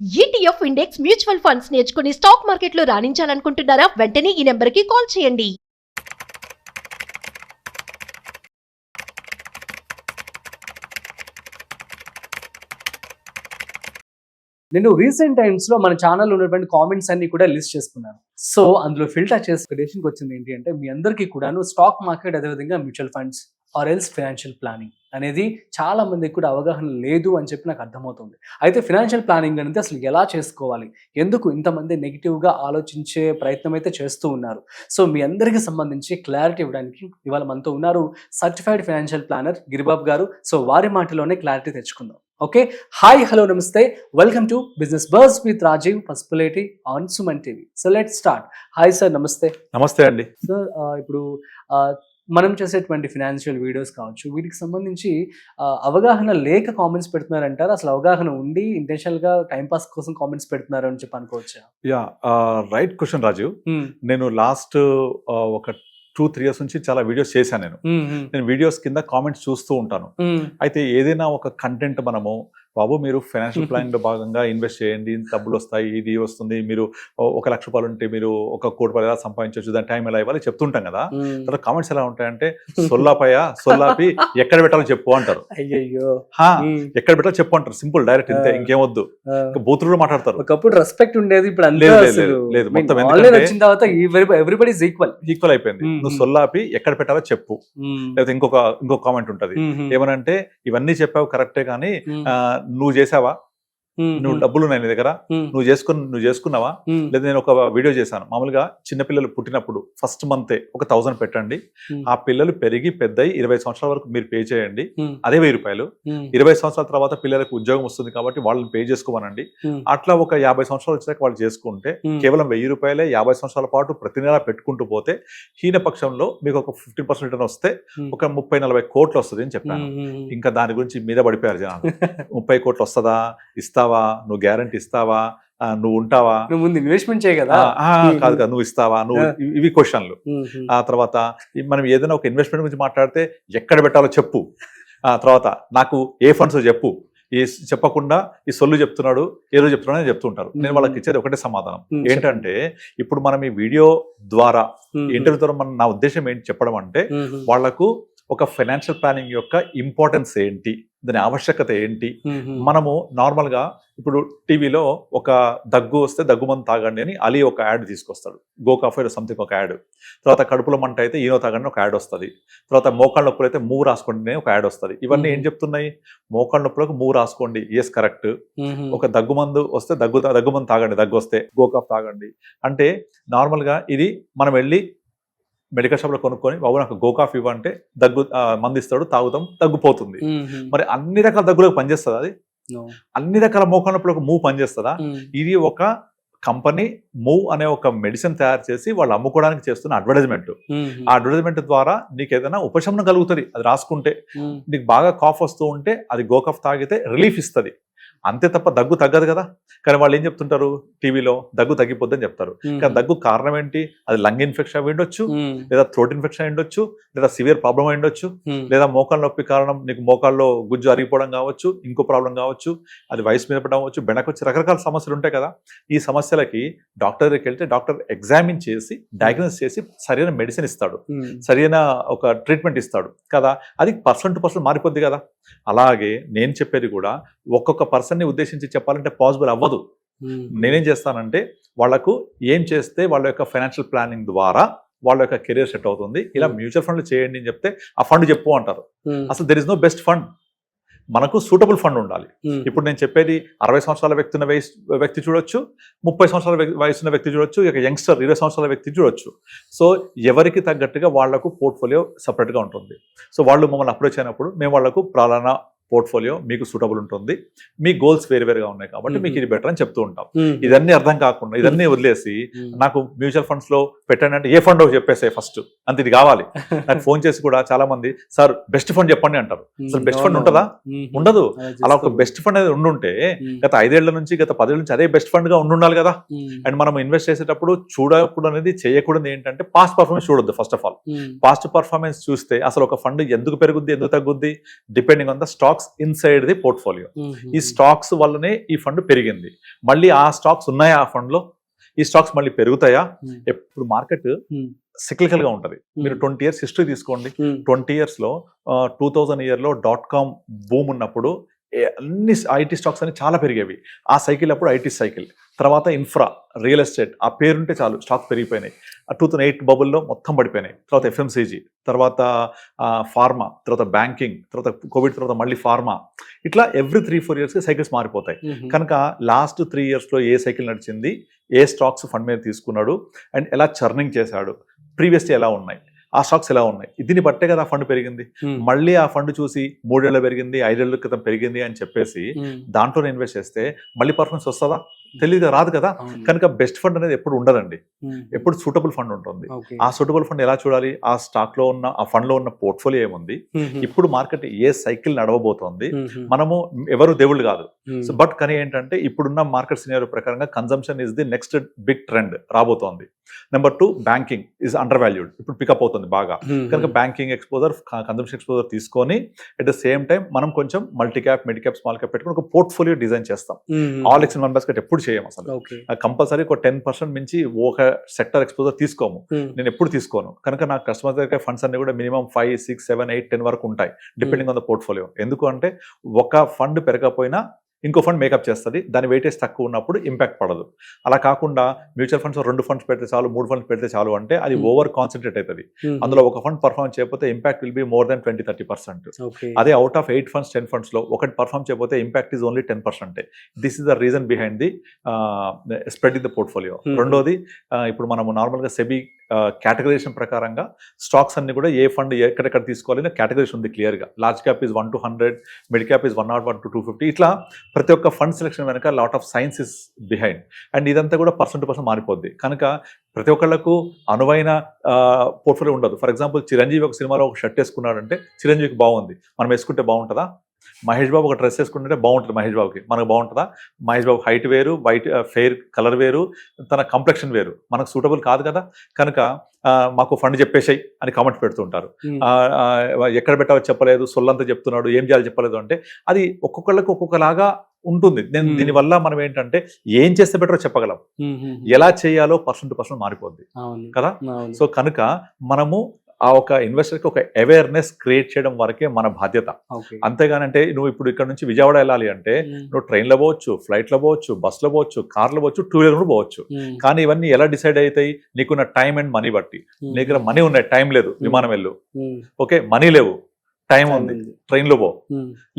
ETF index mutual funds నేర్చుకుని stock మార్కెట్లో రాణించాలనుకుంటున్నారా? వెంటనే ఈ నెంబర్కి కాల్ చేయండి. నేను రీసెంట్ టైమ్స్ లో మన ఛానల్ ఉన్నటువంటి కామెంట్స్ అన్ని కూడా లిస్ట్ చేసుకున్నాను. సో అందులో ఫిల్టర్ చేసి ఒక డెసిషన్కి వచ్చింది ఏంటి అంటే, మీ అందరికీ కూడాను స్టాక్ మార్కెట్, అదేవిధంగా mutual funds or else financial planning అనేది చాలా మందికి కూడా అవగాహన లేదు అని చెప్పి నాకు అర్థమవుతుంది. అయితే ఫైనాన్షియల్ ప్లానింగ్ అనేది అసలు ఎలా చేసుకోవాలి, ఎందుకు ఇంతమంది నెగిటివ్గా ఆలోచించే ప్రయత్నం అయితే చేస్తూ ఉన్నారు. సో మీ అందరికీ సంబంధించి క్లారిటీ ఇవ్వడానికి ఇవాళ మనతో ఉన్నారు సర్టిఫైడ్ ఫైనాన్షియల్ ప్లానర్ గిరిబాబు గారు. సో వారి మాటలోనే క్లారిటీ తెచ్చుకుందాం. ఓకే, హాయ్, హలో, నమస్తే, welcome to business bars with Rajeev Pasupuleti on Suman TV. So let's start. Hi sir, నమస్తే. నమస్తే అండి. సార్, ఇప్పుడు మనం చేసేటువంటి ఫినాన్షియల్ వీడియోస్ కావచ్చు, వీటికి సంబంధించి అవగాహన లేక కామెంట్స్ పెడుతున్నారంటారు, అసలు అవగాహన ఉండి ఇంటెన్షనల్గా టైంపాస్ కోసం కామెంట్స్ పెడుతున్నారు అని చెప్పి అనుకోవచ్చా? Yeah, right question Rajeev. నేను లాస్ట్ ఒక 2-3 years నుంచి చాలా వీడియోస్ చేశాను. నేను వీడియోస్ కింద కామెంట్స్ చూస్తూ ఉంటాను. అయితే ఏదైనా ఒక కంటెంట్ మనము, బాబు మీరు ఫైనాన్షియల్ ప్లానింగ్ లో భాగంగా ఇన్వెస్ట్ చేయండి, డబ్బులు వస్తాయి, ఇది వస్తుంది, మీరు ₹1,00,000 ఉంటే మీరు ₹1 కోటి ఎలా సంపాదించవచ్చు, దాని టైం ఎలా ఇవ్వాలి చెప్తుంటాం కదా. తర్వాత కామెంట్స్ ఎలా ఉంటాయంటే, సొల్లాపి ఎక్కడ పెట్టాలో చెప్పు అంటారు. అయ్యయ్యో, ఎక్కడ పెట్టాలో చెప్పు అంటారు. సింపుల్, డైరెక్ట్, ఇంతే, ఇంకేమొద్దు. బూతులు మాట్లాడతారు. ఒకప్పుడు రెస్పెక్ట్ ఉండేది, ఇప్పుడు లేదు. మొత్తం వచ్చిన తర్వాత ఎవ్రీబడి ఈజ్ ఈక్వల్ అయిపోయింది. నువ్వు సొల్లాపి ఎక్కడ పెట్టాలో చెప్పు. లేకపోతే ఇంకొక కామెంట్ ఉంటది, ఏమనంటే, ఇవన్నీ చెప్పావు కరెక్టే కానీ నువ్వు చేసావా, నువ్వు డబ్బులు ఉన్నాయి నీ దగ్గర, నువ్వు చేసుకున్నావా? లేదా నేను ఒక వీడియో చేశాను, మామూలుగా చిన్నపిల్లలు పుట్టినప్పుడు ఫస్ట్ మంతే ఒక 1000 పెట్టండి, ఆ పిల్లలు పెరిగి పెద్దయి 20 సంవత్సరాల వరకు మీరు పే చేయండి, అదే ₹1000. 20 సంవత్సరాల తర్వాత పిల్లలకు ఉద్యోగం వస్తుంది కాబట్టి వాళ్ళని పే చేసుకోమనండి. అట్లా ఒక 50 సంవత్సరాలు వచ్చాక వాళ్ళు చేసుకుంటే కేవలం ₹1000 50 సంవత్సరాల పాటు ప్రతి నెల పెట్టుకుంటూ పోతే హీనపక్షంలో మీకు ఒక 15% రిటర్న్ వస్తే ఒక 30-40 కోట్లు వస్తుంది అని చెప్పాను. ఇంకా దాని గురించి మీద పడిపోయారు జనాలు. 30 కోట్లు వస్తుందా, ఇస్తావా, నువ్వు గ్యారంటీ ఇస్తావా, నువ్వు ఉంటావా, నువ్వు ముందు ఇన్వెస్ట్మెంట్ చేయ కదా, కాదు నువ్వు ఇస్తావా, నువ్వు, ఇవి క్వశ్చన్లు. ఆ తర్వాత మనం ఏదైనా ఒక ఇన్వెస్ట్మెంట్ గురించి మాట్లాడితే ఎక్కడ పెట్టాలో చెప్పు, ఆ తర్వాత నాకు ఏ ఫండ్స్ చెప్పు, ఈ చెప్పకుండా ఈ సొల్లు చెప్తున్నాడు, ఏదో చెప్తున్నాడు అని చెప్తుంటారు. నేను వాళ్ళకి ఇచ్చేది ఒకటే సమాధానం ఏంటంటే, ఇప్పుడు మనం ఈ వీడియో ద్వారా, ఇంటర్వ్యూ ద్వారా నా ఉద్దేశం ఏంటి చెప్పడం అంటే, వాళ్లకు ఒక ఫైనాన్షియల్ ప్లానింగ్ యొక్క ఇంపార్టెన్స్ ఏంటి, దాని ఆవశ్యకత ఏంటి. మనము నార్మల్గా ఇప్పుడు టీవీలో ఒక దగ్గు వస్తే దగ్గు మందు తాగండి అని అలీ ఒక యాడ్ తీసుకొస్తాడు, గో కాఫీ సంథింగ్ ఒక యాడ్. తర్వాత కడుపులో మంట అయితే ఈనో తాగండి ఒక యాడ్ వస్తుంది. తర్వాత మోకాళ్ళ నొప్పులు అయితే మూవ్ రాసుకోండి ఒక యాడ్ వస్తుంది. ఇవన్నీ ఏం చెప్తున్నాయి, మోకాళ్ళ నొప్పులకు మూవ్ రాసుకోండి, ఎస్ కరెక్ట్. ఒక దగ్గు మందు వస్తే దగ్గు మందు తాగండి, దగ్గు వస్తే గో కాఫ్ తాగండి. అంటే నార్మల్గా ఇది మనం వెళ్ళి మెడికల్ షాప్ లో కొనుక్కొని, బాబు నాకు గో కాఫీ ఇవ్వంటే దగ్గు మందిస్తాడు, తాగుతాం, తగ్గిపోతుంది. మరి అన్ని రకాల దగ్గులకు పనిచేస్తుందా అది? అన్ని రకాల మోకాళ్ళ నొప్పులకు మూవ్ పనిచేస్తుందా? ఇది ఒక కంపెనీ మూవ్ అనే ఒక మెడిసిన్ తయారు చేసి వాళ్ళు అమ్ముకోవడానికి చేస్తున్న అడ్వర్టైజ్మెంట్. ఆ అడ్వర్టైజ్మెంట్ ద్వారా నీకు ఏదైనా ఉపశమనం కలుగుతుంది అది రాసుకుంటే. నీకు బాగా కాఫ్ వస్తూ ఉంటే అది గో కాఫ్ తాగితే రిలీఫ్ ఇస్తుంది, అంతే తప్ప దగ్గు తగ్గదు కదా. కానీ వాళ్ళు ఏం చెప్తుంటారు టీవీలో, దగ్గు తగ్గిపోద్దని చెప్తారు. కానీ దగ్గు కారణం ఏంటి? అది లంగ్ ఇన్ఫెక్షన్ అయి ఉండొచ్చు, లేదా థ్రోట్ ఇన్ఫెక్షన్ అయి ఉండొచ్చు, లేదా సివియర్ ప్రాబ్లం అయి ఉండొచ్చు, లేదా మోకాళ్ళ నొప్పి కారణం నీకు మోకాల్లో గుజ్జు అరిగిపోవడం కావచ్చు, ఇంకో ప్రాబ్లం కావచ్చు, అది వయసు మీద పడడం అవచ్చు, బెనకొచ్చి రకరకాల సమస్యలు ఉంటాయి కదా. ఈ సమస్యలకి డాక్టర్ దగ్గరికి వెళ్తే డాక్టర్ ఎగ్జామిన్ చేసి డయాగ్నోస్ చేసి సరైన మెడిసిన్ ఇస్తాడు, సరైన ఒక ట్రీట్మెంట్ ఇస్తాడు కదా. అది పర్సన్ టు పర్సన్ మారిపోద్ది కదా. అలాగే నేను చెప్పేది కూడా ఒక్కొక్క పర్సన్ని ఉద్దేశించి చెప్పాలంటే పాసిబుల్ అవ్వదు. నేనేం చేస్తానంటే, వాళ్లకు ఏం చేస్తే వాళ్ళ యొక్క ఫైనాన్షియల్ ప్లానింగ్ ద్వారా వాళ్ళ యొక్క కెరీర్ సెట్ అవుతుంది, ఇలా మ్యూచువల్ ఫండ్లు చేయండి అని చెప్తే ఆ ఫండ్ చెప్పు అంటారు. అసలు there is no best fund, మనకు సూటబుల్ ఫండ్ ఉండాలి. ఇప్పుడు నేను చెప్పేది 60 సంవత్సరాల వ్యక్తి చూడొచ్చు, 30 సంవత్సరాల వయసున్న వ్యక్తి చూడొచ్చు, ఇక యంగ్స్టర్ 20 సంవత్సరాల వ్యక్తి చూడొచ్చు. సో ఎవరికి తగ్గట్టుగా వాళ్లకు పోర్ట్ఫోలియో సపరేట్గా ఉంటుంది. సో వాళ్ళు మమ్మల్ని అప్రోచ్ అయినప్పుడు మేము వాళ్లకు ప్రాణ పోర్ట్ఫోలియో మీకు సూటబుల్ ఉంటుంది, మీ గోల్స్ వేరుగా ఉన్నాయి కాబట్టి మీకు ఇది బెటర్ అని చెప్తూ ఉంటాం. ఇదన్నీ అర్థం కాకుండా ఇదన్నీ వదిలేసి నాకు మ్యూచువల్ ఫండ్స్ లో పెట్టండి అంటే ఏ ఫండ్ చెప్పేసాయి ఫస్ట్ అంత ఇది కావాలి. నాకు ఫోన్ చేసి కూడా చాలా మంది సార్ బెస్ట్ ఫండ్ చెప్పండి అంటారు. అసలు బెస్ట్ ఫండ్ ఉంటుందా? ఉండదు. అలా ఒక బెస్ట్ ఫండ్ అనేది ఉండుంటే గత 5 ఏళ్ల నుంచి గత 10 ఏళ్ల నుంచి అదే బెస్ట్ ఫండ్ గా ఉండాలి కదా. అండ్ మనం ఇన్వెస్ట్ చేసేటప్పుడు చూడకూడదు అనేది చేయకూడదు ఏంటంటే పాస్ట్ పర్ఫార్మెన్స్ చూడొద్దు. First of all past performance చూస్తే అసలు ఒక ఫండ్ ఎందుకు పెరుగుద్ది ఎందుకు తగ్గుద్ది depending on the stocks inside the portfolio. ఈ స్టాక్స్ వల్లనే ఈ ఫండ్ పెరిగింది. మళ్ళీ ఆ స్టాక్స్ ఉన్నాయా ఆ ఫండ్ లో, ఈ స్టాక్స్ మళ్ళీ పెరుగుతాయా? ఎప్పుడు మార్కెట్ సిక్లికల్ గా ఉంటది. మీరు 20 years హిస్టరీ తీసుకోండి. 20 years లో 2000 year లో .com బూమ్ ఉన్నప్పుడు అన్ని ఐటీ స్టాక్స్ అని చాలా పెరిగేవి. ఆ సైకిల్ అప్పుడు ఐటీ సైకిల్, తర్వాత ఇన్ఫ్రా, రియల్ ఎస్టేట్ ఆ పేరుంటే చాలు స్టాక్స్ పెరిగిపోయినాయి. 2008 బబుల్లో మొత్తం పడిపోయినాయి. తర్వాత ఎఫ్ఎంసీజీ, తర్వాత ఫార్మా, తర్వాత బ్యాంకింగ్, తర్వాత కోవిడ్, తర్వాత మళ్ళీ ఫార్మా. ఇట్లా ఎవ్రీ 3-4 years సైకిల్స్ మారిపోతాయి. కనుక లాస్ట్ 3 years లో ఏ సైకిల్ నడిచింది, ఏ స్టాక్స్ ఫండ్ మీద తీసుకున్నాడు అండ్ ఎలా చర్నింగ్ చేశాడు, ప్రీవియస్లీ ఎలా ఉన్నాయి, ఆ స్టాక్స్ ఎలా ఉన్నాయి, దీన్ని బట్టే కదా ఆ ఫండ్ పెరిగింది. మళ్ళీ ఆ ఫండ్ చూసి 3 ఏళ్ళు పెరిగింది 5 ఏళ్ల క్రితం పెరిగింది అని చెప్పేసి దాంట్లో ఇన్వెస్ట్ చేస్తే మళ్ళీ పర్ఫార్మెన్స్ వస్తుందా? తెలియదు, రాదు కదా. కనుక బెస్ట్ ఫండ్ అనేది ఎప్పుడు ఉండదండి. ఎప్పుడు సూటబుల్ ఫండ్ ఉంటుంది. ఆ సూటబుల్ ఫండ్ ఎలా చూడాలి? ఆ స్టాక్ లో ఉన్న ఆ ఫండ్ లో ఉన్న పోర్ట్ఫోలియో ఏముంది, ఇప్పుడు మార్కెట్ ఏ సైకిల్ నడవబోతోంది. మనము ఎవరు దేవుళ్ళు కాదు. సో బట్ కానీ ఏంటంటే ఇప్పుడున్న మార్కెట్ సినారియో ప్రకారంగా consumption is the next big trend రాబోతోంది. Number 2 banking is undervalued, ఇప్పుడు పికప్ అవుతుంది బాగా. కనుక బ్యాంకింగ్ ఎక్స్పోజర్, కన్జంప్షన్ ఎక్స్పోజర్ తీసుకొని అట్ ద సేమ్ టైం మనం కొంచెం multi cap, mid cap, small cap పెట్టుకుని ఒక పోర్ట్ఫోలియో డిజైన్ చేస్తాం. All eggs in one basket ఎప్పుడు చేయం అసలు. కంపల్సరీ ఒక 10% మించి ఒక సెక్టర్ ఎక్స్పోజర్ తీసుకోము. నేను ఎప్పుడు తీసుకోను. కనుక నా కస్టమర్ దగ్గర ఫండ్స్ అన్ని కూడా మినిమం 5, 6, 7, 8, 10 వరకు ఉంటాయి డిపెండింగ్ ఆన్ ద పోర్ట్ఫోలియో. ఎందుకు అంటే ఒక ఫండ్ పెరగకపోయినా ఇంకో ఫండ్ మేకప్ చేస్తుంది. దాని వెయిటేజ్ తక్కువ ఉన్నప్పుడు ఇంపాక్ట్ పడదు. అలా కాకుండా మ్యూచువల్ ఫండ్స్ 2 ఫండ్స్ పెడితే చాలు, 3 ఫండ్స్ పెడితే చాలు అంటే అది ఓవర్ కాన్సన్ట్రేట్ అవుతుంది. అందులో ఒక ఫండ్ పర్ఫార్మ్ చేయకపోతే impact will be more than 20-30%. అదే అవుట్ ఆఫ్ 8 ఫండ్స్ 10 ఫండ్స్ లో ఒకటి పర్ఫార్మ్ చేయకపోతే impact is only 10%. This is the reason behind the spread in the portfolio. రెండోది, ఇప్పుడు మనము నార్మల్గా సెబీ కేటగరైజేషన్ ప్రకారంగా స్టాక్స్ అన్ని కూడా ఏ ఫండ్ ఎక్కడెక్కడ తీసుకోవాలి కేటగరైజేషన్ ఉంది క్లియర్గా. Large cap is 1 to 100, mid cap is 101 to 250. ఇట్లా ప్రతి ఒక్క ఫండ్ సెలెక్షన్ వెనక lot of science is behind. And ఇదంతా కూడా పర్సన్ టు పర్సన్ మారిపోద్ది. కనుక ప్రతి ఒక్కళ్ళకు అనువైన పోర్ట్ఫోలియో ఉండదు. ఫర్ ఎగ్జాంపుల్ చిరంజీవి ఒక సినిమాలో ఒక షర్ట్ వేసుకున్నాడంటే చిరంజీవికి బాగుంది, మనం వేసుకుంటే బాగుంటుందా? మహేష్ బాబు ఒక డ్రెస్ వేసుకుంటే బాగుంటుంది మహేష్ బాబుకి, మనకు బాగుంటుందా? మహేష్ బాబు హైట్ వేరు, వైట్ ఫెయిర్ కలర్ వేరు, తన కంప్లెక్షన్ వేరు, మనకు సూటబుల్ కాదు కదా. కనుక మాకు ఫండ్ చెప్పేసాయి అని కామెంట్ పెడుతుంటారు. ఎక్కడ పెట్టాలో చెప్పలేదు, సొల్లంతా చెప్తున్నాడు, ఏం చేయాలో చెప్పలేదు అంటే అది ఒక్కొక్కళ్ళకి ఒక్కొక్కలాగా ఉంటుంది. నేను దీనివల్ల మనం ఏంటంటే ఏం చేస్తే బెటరో చెప్పగలం, ఎలా చేయాలో పర్సన్ టు పర్సన్ మారిపోద్ది కదా. సో కనుక మనము ఆ ఒక ఇన్వెస్టర్కి ఒక అవేర్నెస్ క్రియేట్ చేయడం వరకే మన బాధ్యత. అంతేగానంటే నువ్వు ఇప్పుడు ఇక్కడ నుంచి విజయవాడ వెళ్ళాలి అంటే నువ్వు ట్రైన్లో పోవచ్చు, ఫ్లైట్లో పోవచ్చు, బస్సులో పోవచ్చు, కార్లో పోవచ్చు, 2 వీలర్ పోవచ్చు. కానీ ఇవన్నీ ఎలా డిసైడ్ అవుతాయి? నీకున్న టైం అండ్ మనీ బట్టి. నీ దగ్గర మనీ ఉన్నాయి, టైం లేదు, విమానం వెళ్ళు. ఓకే, మనీ లేవు, టైం ఉంది, ట్రైన్లో పో.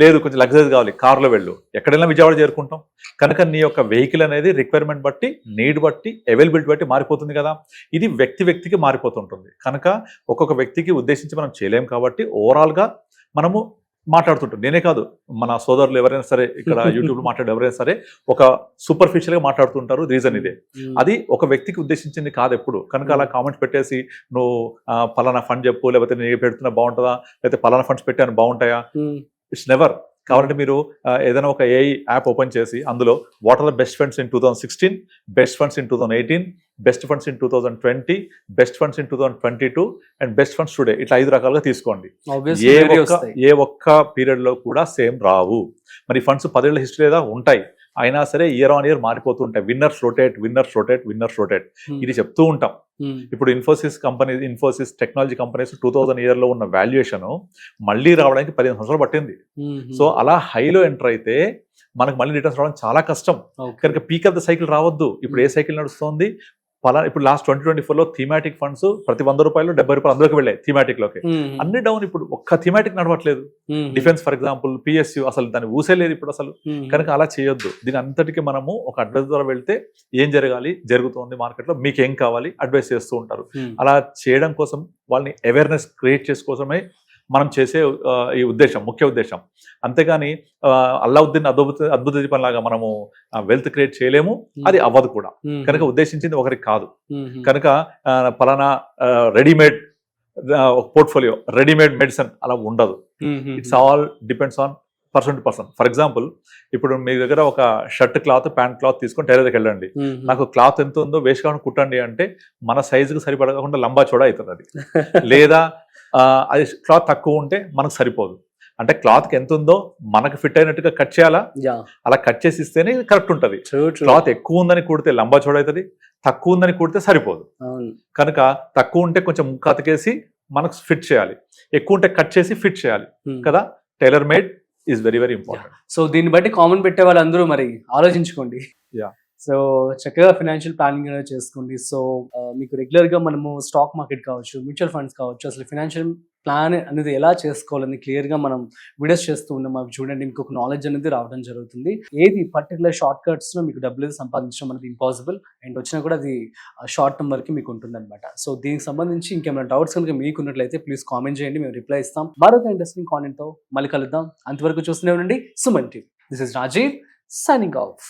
లేదు కొంచెం లగ్జరీ కావాలి, కార్లో వెళ్ళు. ఎక్కడైనా విజయవాడ చేరుకుంటాం. కనుక నీ యొక్క వెహికల్ అనేది రిక్వైర్మెంట్ బట్టి, నీడ్ బట్టి, అవైలబిలిటీ బట్టి మారిపోతుంది కదా. ఇది వ్యక్తికి మారిపోతుంటుంది. కనుక ఒక్కొక్క వ్యక్తికి ఉద్దేశించి మనం చేయలేం కాబట్టి ఓవరాల్గా మనము మాట్లాడుతుంటాం. నేనే కాదు, మన సోదరులు ఎవరైనా సరే, ఇక్కడ యూట్యూబ్ లో మాట్లాడే ఎవరైనా సరే ఒక సూపర్ఫిషియల్ గా మాట్లాడుతుంటారు. రీజన్ ఇదే, అది ఒక వ్యక్తికి ఉద్దేశించింది కాదు ఎప్పుడు. కనుక అలా కామెంట్స్ పెట్టేసి నువ్వు పలానా ఫండ్ చెప్పు, లేకపోతే నేను పెడుతున్నా బాగుంటుందా, లేకపోతే పలానా ఫండ్స్ పెట్టాను బాగుంటాయా, ఇట్స్ నెవర్. కావాలంటే మీరు ఏదైనా ఒక ఏఐ యాప్ ఓపెన్ చేసి అందులో what are the best funds in 2016, best funds in 2018, best funds in 2020, best funds in 2022 and best funds today, ఇట్లా 5 రకాలుగా తీసుకోండి. ఏ ఒక్క పీరియడ్ లో కూడా సేమ్ రావు. మరి ఫండ్స్ 10 ఏళ్ల హిస్టరీ లేదా ఉంటాయి, అయినా సరే ఇయర్ ఆన్ ఇయర్ మారిపోతుంటాయి. Winners rotate, winners rotate, winners rotate, ఇది చెప్తూ ఉంటాం. ఇప్పుడు ఇన్ఫోసిస్ టెక్నాలజీ కంపెనీస్ 2000 year లో ఉన్న వాల్యుయేషన్ మళ్ళీ రావడానికి 15 సంవత్సరాలు పట్టింది. సో అలా హైలో ఎంటర్ అయితే మనకు మళ్ళీ రిటర్న్స్ రావడం చాలా కష్టం. కనుక పీక్ ఆఫ్ ద సైకిల్ రావద్దు. ఇప్పుడు ఏ సైకిల్ నడుస్తుంది? ఇప్పుడు లాస్ట్ 2024 లో థీమాటిక్ ఫండ్స్ ప్రతి 100 రూపాయలు 70 రూపాయలు అందులోకి వెళ్ళాయి థీమాటిక్ లోకి. అన్ని డౌన్. ఇప్పుడు ఒక్క థీమాటిక్ నడవట్లేదు. డిఫెన్స్ ఫర్ ఎగ్జాంపుల్, పిఎస్యు అసలు దాన్ని ఊసేలేదు ఇప్పుడు అసలు. కనుక అలా చేయొద్దు. దీని అంతటికి మనము ఒక అడ్వైస్ ద్వారా వెళ్తే ఏం జరుగుతోంది మార్కెట్ లో, మీకు ఏం కావాలి అడ్వైస్ చేస్తూ ఉంటారు. అలా చేయడం కోసం, వాళ్ళని అవేర్నెస్ క్రియేట్ చేసుకోసమే మనం చేసే ఈ ఉద్దేశం, ముఖ్య ఉద్దేశం. అంతేగాని అల్లావుద్దీన్ అద్భుత దీపం లాగా మనము వెల్త్ క్రియేట్ చేయలేము, అది అవ్వదు కూడా. కనుక ఉద్దేశించింది ఒకరికి కాదు. కనుక పలానా రెడీమేడ్ ఒక పోర్ట్ఫోలియో రెడీమేడ్ మెడిసిన్ అలా ఉండదు. It's all depends on person to person. For example, ఇప్పుడు మీ దగ్గర ఒక షర్ట్ క్లాత్, ప్యాంట్ క్లాత్ తీసుకొని టైలర్ దగ్గరికి వెళ్ళండి. నాకు క్లాత్ ఎంత ఉందో వేస్ట్ కాకుండా కుట్టండి అంటే మన సైజుకి సరిపడకుండా లంబా చోడా అవుతుంది అది. లేదా అది క్లాత్ తక్కువ ఉంటే మనకు సరిపోదు. అంటే క్లాత్కి ఎంత ఉందో మనకు ఫిట్ అయినట్టుగా కట్ చేయాలా, అలా కట్ చేసి ఇస్తేనే కరెక్ట్ ఉంటుంది. క్లాత్ ఎక్కువ ఉందని కుడితే లంబా చోడా అవుతుంది, తక్కువ ఉందని కుడితే సరిపోదు. కనుక తక్కువ ఉంటే కొంచెం ముక్క అతికేసి మనకు ఫిట్ చేయాలి, ఎక్కువ ఉంటే కట్ చేసి ఫిట్ చేయాలి కదా. Tailor made is very very important. So దీన్ని బట్టి కామెంట్ పెట్టే వాళ్ళందరూ మరి ఆలోచించుకోండి. సో చక్కగా ఫైనాన్షియల్ ప్లానింగ్ అనేది చేసుకోండి. సో మీకు రెగ్యులర్గా మనము స్టాక్ మార్కెట్ కావచ్చు, మ్యూచువల్ ఫండ్స్ కావచ్చు, అసలు ఫైనాన్షియల్ ప్లాన్ అనేది ఎలా చేసుకోవాలని క్లియర్గా మనం వీడియోస్ చేస్తూ ఉన్నాం. అవి చూడండి, మీకు ఒక నాలెడ్జ్ అనేది రావడం జరుగుతుంది. ఏది పర్టికులర్ షార్ట్ కట్స్లో మీకు డబ్బులు సంపాదించడం అనేది ఇంపాసిబుల్, అండ్ వచ్చినా కూడా అది షార్ట్ టర్మ్ వరకు మీకు ఉంటుంది అనమాట. సో దీనికి సంబంధించి ఇంకేమైనా డౌట్స్ కనుక మీకు ఉన్నట్లయితే ప్లీజ్ కామెంట్ చేయండి, మేము రిప్లై ఇస్తాం. మరొక ఇంట్రెస్టింగ్ కాంటెంట్తో మళ్ళీ కలుద్దాం. అంతవరకు చూస్తూనే ఉండండి Suman TV. This is Rajeev signing of.